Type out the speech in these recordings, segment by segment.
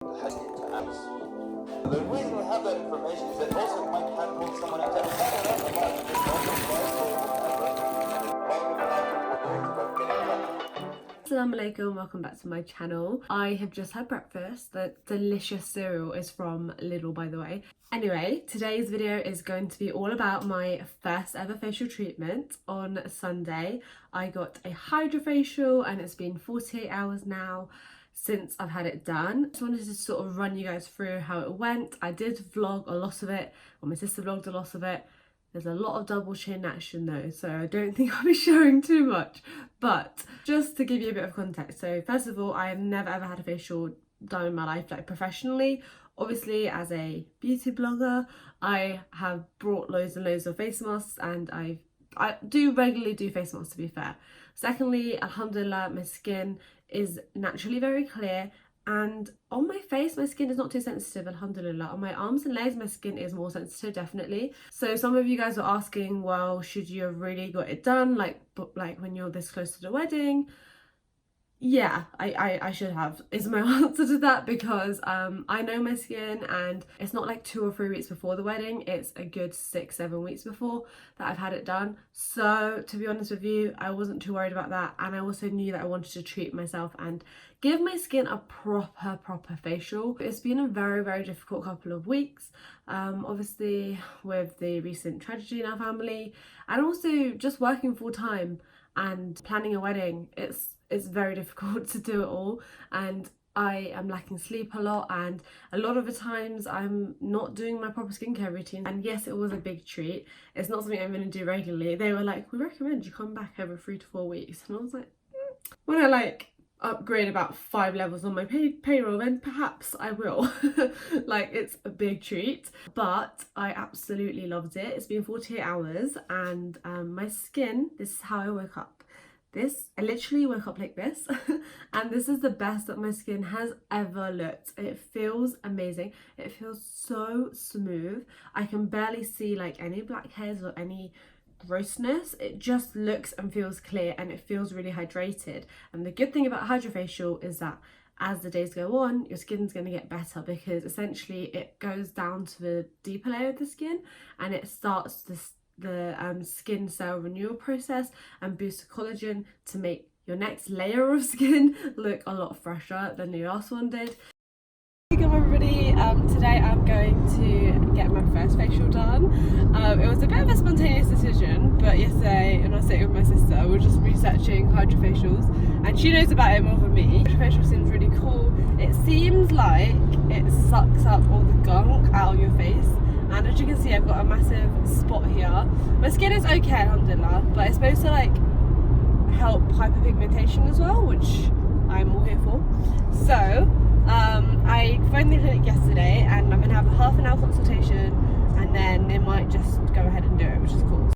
has into apps. The reason we have that information is that also it might catapult someone into Assalamu alaikum, welcome back to my channel. I have just had breakfast. The delicious cereal is from Lidl, by the way. Anyway, today's video is going to be all about my first ever facial treatment. On Sunday I got a Hydrafacial and it's been 48 hours now since I've had it done. I just wanted to sort of run you guys through how it went. I did vlog a lot of it, or my sister vlogged a lot of it. There's a lot of double chin action though, so I don't think I'll be showing too much. But just to give you a bit of context, so first of all, I have never ever had a facial done in my life, like professionally. Obviously, as a beauty blogger, I have brought loads and loads of face masks, and I do regularly do face masks, to be fair. Secondly, alhamdulillah, my skin is naturally very clear, and on my face my skin is not too sensitive, alhamdulillah. On my arms and legs my skin is more sensitive, definitely. So some of you guys were asking, well, should you have really got it done like when you're this close to the wedding? Yeah, I should have, is my answer to that, because I know my skin, and it's not like 2 or 3 weeks before the wedding, it's a good 6-7 weeks before that I've had it done. So to be honest with you, I wasn't too worried about that, and I also knew that I wanted to treat myself and give my skin a proper facial. It's been a very difficult couple of weeks, obviously with the recent tragedy in our family, and also just working full time and planning a wedding. It's very difficult to do it all, and I am lacking sleep a lot, and a lot of the times I'm not doing my proper skincare routine. And yes, it was a big treat. It's not something I'm going to do regularly. They were like, we recommend you come back every 3 to 4 weeks, and I was like, when I like upgrade about 5 levels on my payroll, then perhaps I will. Like, it's a big treat, but I absolutely loved it. It's been 48 hours, and my skin, this is how I woke up. I literally woke up like this and this is the best that my skin has ever looked. It feels amazing. It feels so smooth. I can barely see like any blackheads or any grossness. It just looks and feels clear, and it feels really hydrated. And the good thing about Hydrafacial is that as the days go on, your skin's going to get better, because essentially it goes down to the deeper layer of the skin and it starts the skin cell renewal process and boost the collagen to make your next layer of skin look a lot fresher than the last one did. Welcome everybody. Today I'm going to get my first facial done. It was a bit of a spontaneous decision, but yesterday when I was sitting with my sister, we were just researching Hydrafacials, and she knows about it more than me. Hydrafacial seems really cool. It seems like it sucks up all the gunk out of your face. And as you can see, I've got a massive spot here. My skin is okay, alhamdulillah, but it's supposed to like help hyperpigmentation as well, which I'm all here for. So I phoned the clinic yesterday, and I'm gonna have a half an hour consultation, and then they might just go ahead and do it, which is cool.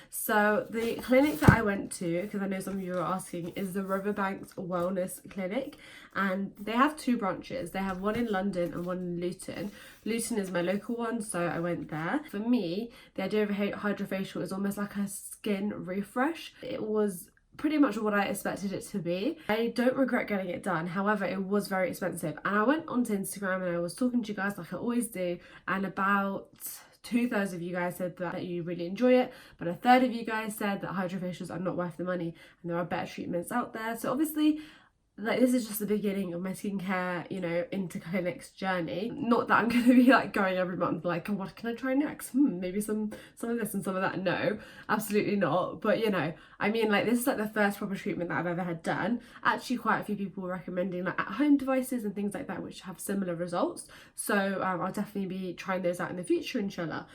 So the clinic that I went to, because I know some of you are asking, is the Riverbanks Wellness Clinic, and they have 2 branches. They have one in London and one in Luton. Luton is my local one, so I went there. For me, the idea of a Hydrafacial is almost like a skin refresh. It was pretty much what I expected it to be. I don't regret getting it done, however it was very expensive. And I went onto Instagram and I was talking to you guys like I always do, and about 2/3 of you guys said that you really enjoy it, but 1/3 of you guys said that Hydrafacials are not worth the money and there are better treatments out there. So obviously, like, this is just the beginning of my skincare, you know, into clinics journey. Not that I'm going to be like going every month like, what can I try next? Maybe some of this and some of that. No, absolutely not. But you know, I mean, like, this is like the first proper treatment that I've ever had done. Actually, quite a few people were recommending like at-home devices and things like that, which have similar results. So I'll definitely be trying those out in the future, inshallah.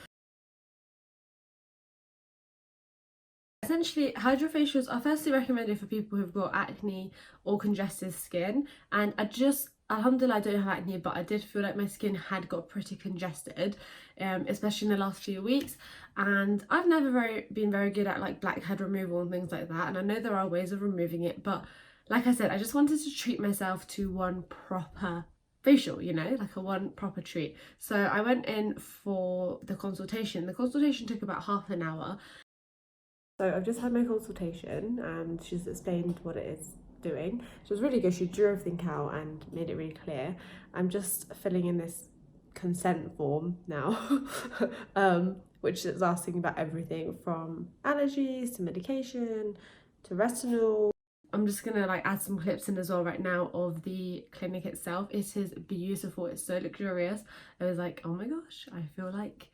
Essentially, Hydrafacials are firstly recommended for people who've got acne or congested skin, and alhamdulillah, I don't have acne, but I did feel like my skin had got pretty congested, especially in the last few weeks, and I've never been very good at like blackhead removal and things like that, and I know there are ways of removing it, but like I said, I just wanted to treat myself to one proper facial, you know, like a one proper treat. So I went in for the consultation. The consultation took about half an hour. So I've just had my consultation, and she's explained what it is doing. She was really good. She drew everything out and made it really clear. I'm just filling in this consent form now, which is asking about everything from allergies to medication to retinol. I'm just gonna like add some clips in as well right now of the clinic itself. It is beautiful. It's so luxurious. I was like, oh my gosh, I feel like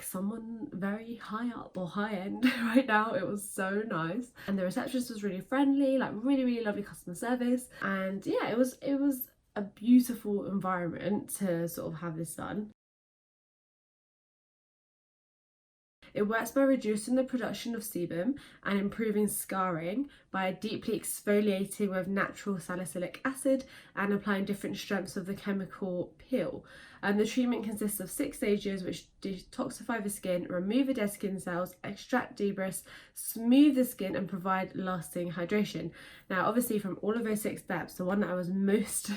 someone very high up or high end right now. It was so nice, and the receptionist was really friendly, like really lovely customer service. And yeah, it was a beautiful environment to sort of have this done. It works by reducing the production of sebum and improving scarring by deeply exfoliating with natural salicylic acid and applying different strengths of the chemical peel. And the treatment consists of 6 stages which detoxify the skin, remove the dead skin cells, extract debris, smooth the skin and provide lasting hydration. Now obviously from all of those 6 steps, the one that I was most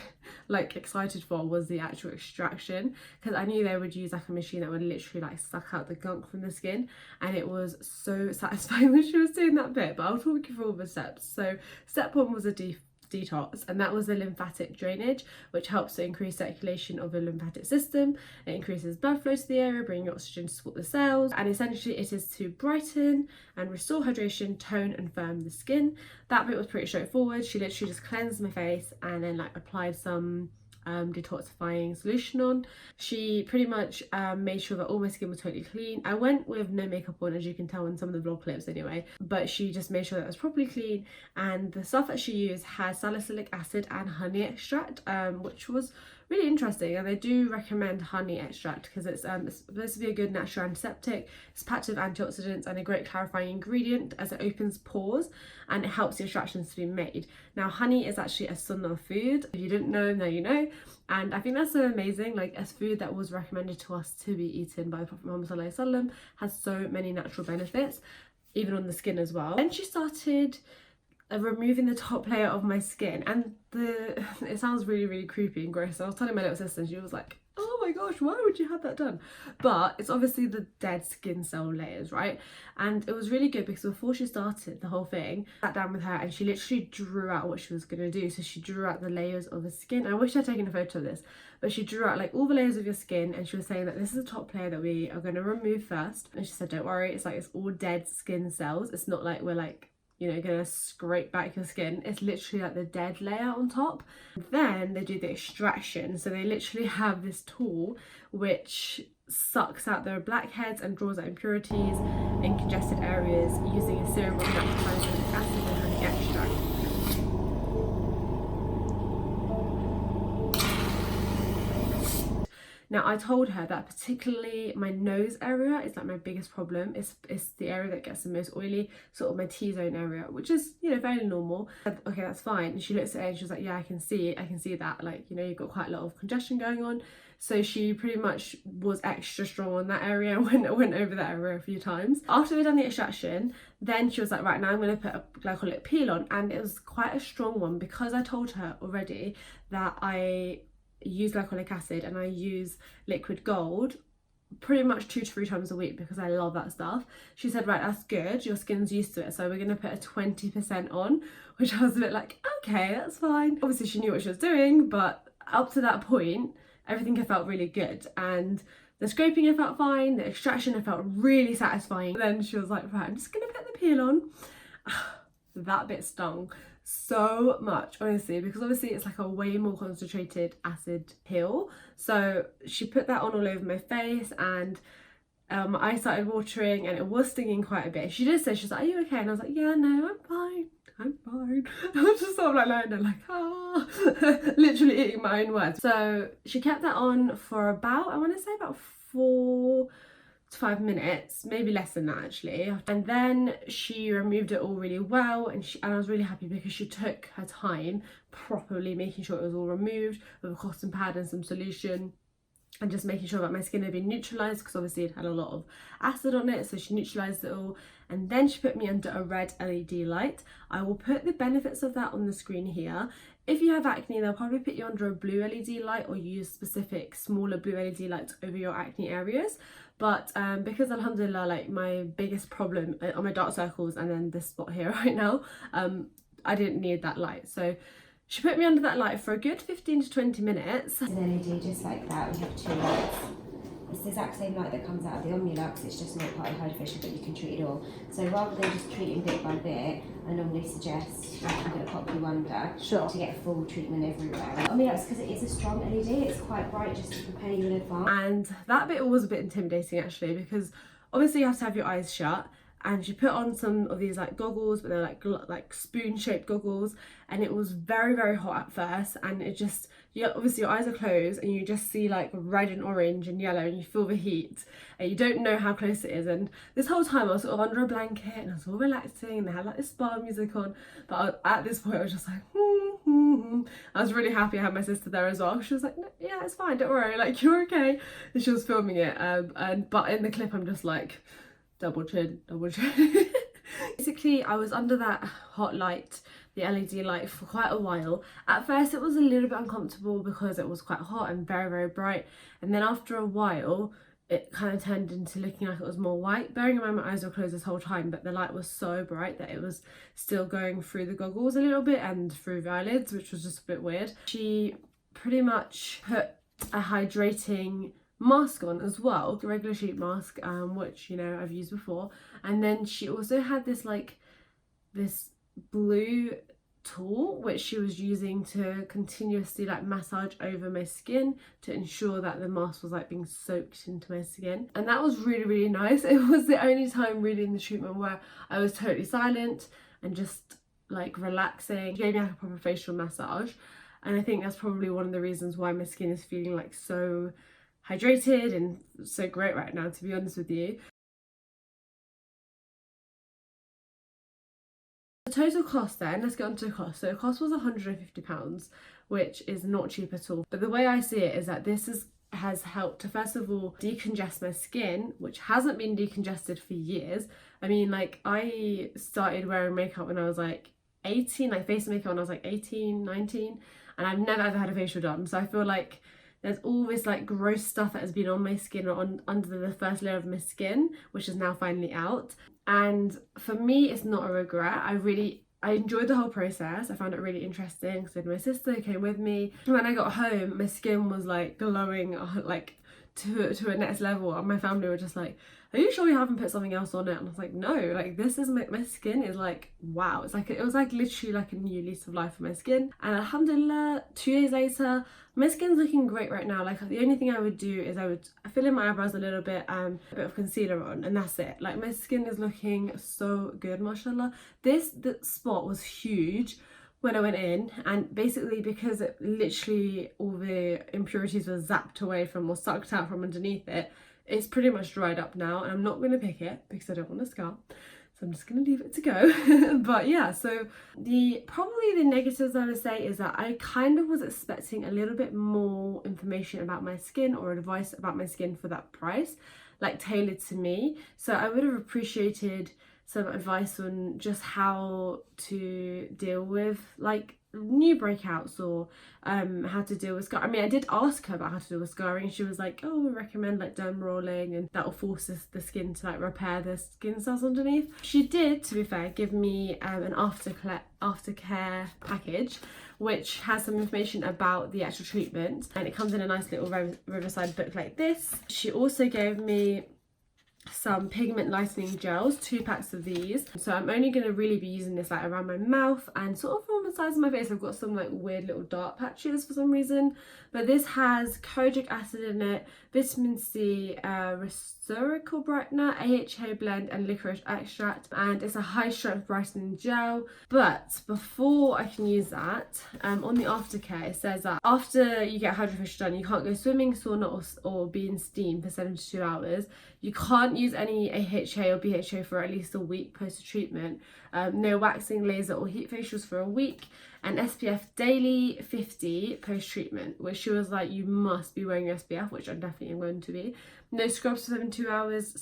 like excited for was the actual extraction, because I knew they would use like a machine that would literally like suck out the gunk from the skin, and it was so satisfying when she was doing that bit. But I'll talk you through all the steps. So step 1 was a detox, and that was the lymphatic drainage, which helps to increase circulation of the lymphatic system. It increases blood flow to the area, bringing oxygen to support the cells, and essentially it is to brighten and restore hydration, tone and firm the skin. That bit was pretty straightforward. She literally just cleansed my face and then like applied some detoxifying solution on. She pretty much made sure that all my skin was totally clean. I went with no makeup on, as you can tell in some of the vlog clips anyway, but she just made sure that it was properly clean. And the stuff that she used had salicylic acid and honey extract, which was really interesting. And they do recommend honey extract because it's supposed to be a good natural antiseptic. It's packed with antioxidants and a great clarifying ingredient as it opens pores and it helps the extractions to be made. Now honey is actually a sunnah food. If you didn't know, now you know. And I think that's so amazing, like a food that was recommended to us to be eaten by the Prophet Muhammad Sallallahu Alaihi Wasallam has so many natural benefits, even on the skin as well. Then she started removing the top layer of my skin, and it sounds really creepy and gross. I was telling my little sister and she was like, oh my gosh, why would you have that done? But it's obviously the dead skin cell layers, right? And it was really good because before she started the whole thing, I sat down with her and she literally drew out what she was going to do. So she drew out the layers of the skin. I wish I'd taken a photo of this, but she drew out like all the layers of your skin, and she was saying that this is the top layer that we are going to remove first. And she said, don't worry, it's like it's all dead skin cells. It's not like we're like, you know, gonna scrape back your skin. It's literally like the dead layer on top. Then they do the extraction. So they literally have this tool which sucks out the blackheads and draws out impurities in congested areas using a serum of natural salicylic acid and honey extract. Now I told her that particularly my nose area is like my biggest problem. It's the area that gets the most oily, sort of my T-zone area, which is, you know, very normal. I said, okay, that's fine. And she looks at it and she was like, yeah, I can see that, like, you know, you've got quite a lot of congestion going on. So she pretty much was extra strong on that area when I went over that area a few times. After we'd done the extraction, then she was like, right, now I'm going to put a glycolic peel on. And it was quite a strong one because I told her already that I use glycolic acid and I use liquid gold pretty much 2 to 3 times a week because I love that stuff. She said, right, that's good, your skin's used to it, so we're going to put a 20% on, which I was a bit like, okay, that's fine. Obviously she knew what she was doing, but up to that point everything had felt really good, and the scraping had felt fine, the extraction had felt really satisfying. Then she was like, right, I'm just going to put the peel on. That bit stung so much, honestly, because obviously it's like a way more concentrated acid peel. So she put that on all over my face, and I started watering and it was stinging quite a bit. She did say, she's like, are you okay? And I was like, yeah, no, I'm fine. I was just sort of like lying there like, ah, literally eating my own words. So she kept that on for about, I want to say about 4 to 5 minutes, maybe less than that actually. And then she removed it all really well, and I was really happy because she took her time properly making sure it was all removed with a cotton pad and some solution, and just making sure that my skin had been neutralized because obviously it had a lot of acid on it. So she neutralized it all, and then she put me under a red LED light. I will put the benefits of that on the screen here. If you have acne, they'll probably put you under a blue LED light or use specific smaller blue LED lights over your acne areas. But because alhamdulillah, like my biggest problem are my dark circles and then this spot here right now, I didn't need that light. So she put me under that light for a good 15 to 20 minutes. An LED just like that, we have 2 lights. It's the exact same light that comes out of the Omnilux, it's just not part of Hydrafacial, but you can treat it all. So rather than just treating bit by bit, I normally suggest I'm going to pop you under to get full treatment everywhere. Omnilux, because it is a strong LED, it's quite bright just to prepare you in advance. And that bit was a bit intimidating actually, because obviously you have to have your eyes shut. And she put on some of these like goggles, but they're like spoon shaped goggles, and it was very, very hot at first. And it just, obviously your eyes are closed and you just see like red and orange and yellow, and you feel the heat and you don't know how close it is. And this whole time I was sort of under a blanket and I was all relaxing, and they had like this spa music on, but at this point I was just like I was really happy I had my sister there as well. She was like, no, yeah, it's fine, don't worry, like you're okay. And she was filming it, but in the clip I'm just like double chin. Basically I was under that hot light, the LED light, for quite a while. At first it was a little bit uncomfortable because it was quite hot and very, very bright, and then after a while it kind of turned into looking like it was more white. Bearing in mind my eyes were closed this whole time, but the light was so bright that it was still going through the goggles a little bit and through the eyelids, which was just a bit weird. She pretty much put a hydrating mask on as well, the regular sheet mask, which, you know, I've used before. And then she also had this like this blue tool which she was using to continuously like massage over my skin to ensure that the mask was like being soaked into my skin, and that was really, really nice. It was the only time really in the treatment where I was totally silent and just like relaxing. She gave me like a proper facial massage, and I think that's probably one of the reasons why my skin is feeling like so hydrated and so great right now, to be honest with you. The total cost then, let's get on to the cost. So the cost was £150, which is not cheap at all. But the way I see it is that this has helped to, first of all, decongest my skin, which hasn't been decongested for years. I mean, like, I started wearing makeup when I was like 18, like face makeup when I was like 18, 19, and I've never ever had a facial done. So I feel like there's all this like gross stuff that has been on my skin or under the first layer of my skin, which is now finally out. And for me, it's not a regret. I enjoyed the whole process. I found it really interesting. So my sister came with me. When I got home, my skin was like glowing, like to a next level, and my family were just like, are you sure you haven't put something else on it? And I was like, no, like this is my skin is like, wow. It's like, it was like literally like a new lease of life for my skin. And alhamdulillah, 2 days later, my skin's looking great right now. Like the only thing I would do is I fill in my eyebrows a little bit, a bit of concealer on, and that's it. Like my skin is looking so good, mashallah. The spot was huge when I went in, and basically because it literally all the impurities were zapped away from or sucked out from underneath it, it's pretty much dried up now, and I'm not going to pick it because I don't want to scalp, so I'm just going to leave it to go. But yeah, so probably the negatives I would say is that I kind of was expecting a little bit more information about my skin or advice about my skin for that price, like tailored to me. So I would have appreciated some advice on just how to deal with like new breakouts, or how to deal with scar. I mean, I did ask her about how to deal with scarring. She was like, oh, we recommend like derm rolling, and that will force the skin to like repair the skin cells underneath. She did, to be fair, give me an aftercare package which has some information about the actual treatment, and it comes in a nice little Riverside book like this. She also gave me some pigment lightening gels, 2 packs of these. So I'm only going to really be using this like around my mouth and sort of on the sides of my face. I've got some like weird little dark patches for some reason, but this has kojic acid in it, vitamin C, resveratrol brightener, AHA blend and licorice extract, and it's a high strength brightening gel. But before I can use that, on the aftercare it says that after you get Hydrafacial done, you can't go swimming, sauna or be in steam for 72 hours. You can't use any AHA or BHA for at least a week post-treatment. No waxing, laser or heat facials for a week, and SPF daily 50 post-treatment, which she was like, you must be wearing your SPF, which I definitely am going to be. No scrubs for 72 hours,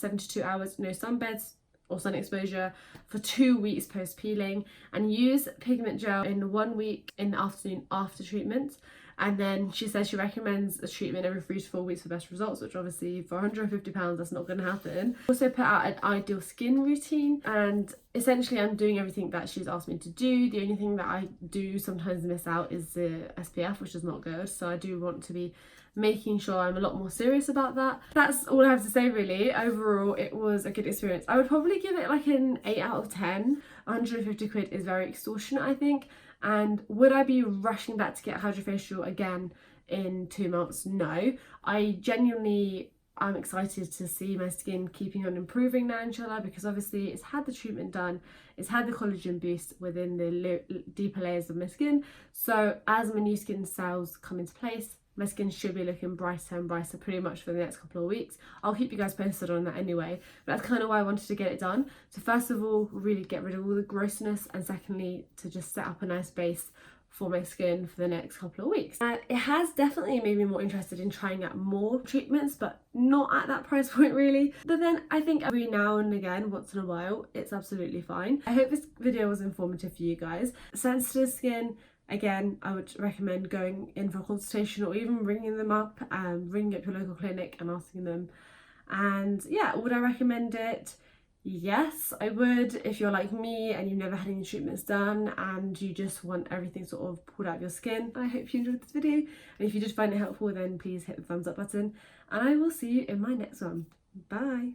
no sunbeds or sun exposure for 2 weeks post peeling, and use pigment gel in 1 week in the afternoon after treatment. And then she says she recommends a treatment every 3 to 4 weeks for best results, which obviously for £150 that's not going to happen. Also put out an ideal skin routine, and essentially I'm doing everything that she's asked me to do. The only thing that I do sometimes miss out is the SPF, which is not good, so I do want to be making sure I'm a lot more serious about that. That's all I have to say really. Overall it was a good experience. I would probably give it like an 8 out of 10. 150 quid is very extortionate, I think. And would I be rushing back to get Hydrafacial again in 2 months? No. I genuinely am excited to see my skin keeping on improving now, inshallah, because obviously it's had the treatment done, it's had the collagen boost within the deeper layers of my skin. So as my new skin cells come into place, my skin should be looking brighter and brighter pretty much for the next couple of weeks. I'll keep you guys posted on that anyway, but that's kind of why I wanted to get it done. So first of all, really get rid of all the grossness, and secondly, to just set up a nice base for my skin for the next couple of weeks. It has definitely made me more interested in trying out more treatments, but not at that price point really. But then I think every now and again, once in a while, it's absolutely fine. I hope this video was informative for you guys. Sensitive skin, again, I would recommend going in for a consultation, or even ringing them up, ringing up your local clinic and asking them. And yeah, would I recommend it? Yes, I would. If you're like me and you've never had any treatments done and you just want everything sort of pulled out of your skin. I hope you enjoyed this video, and if you did find it helpful, then please hit the thumbs up button, and I will see you in my next one. Bye.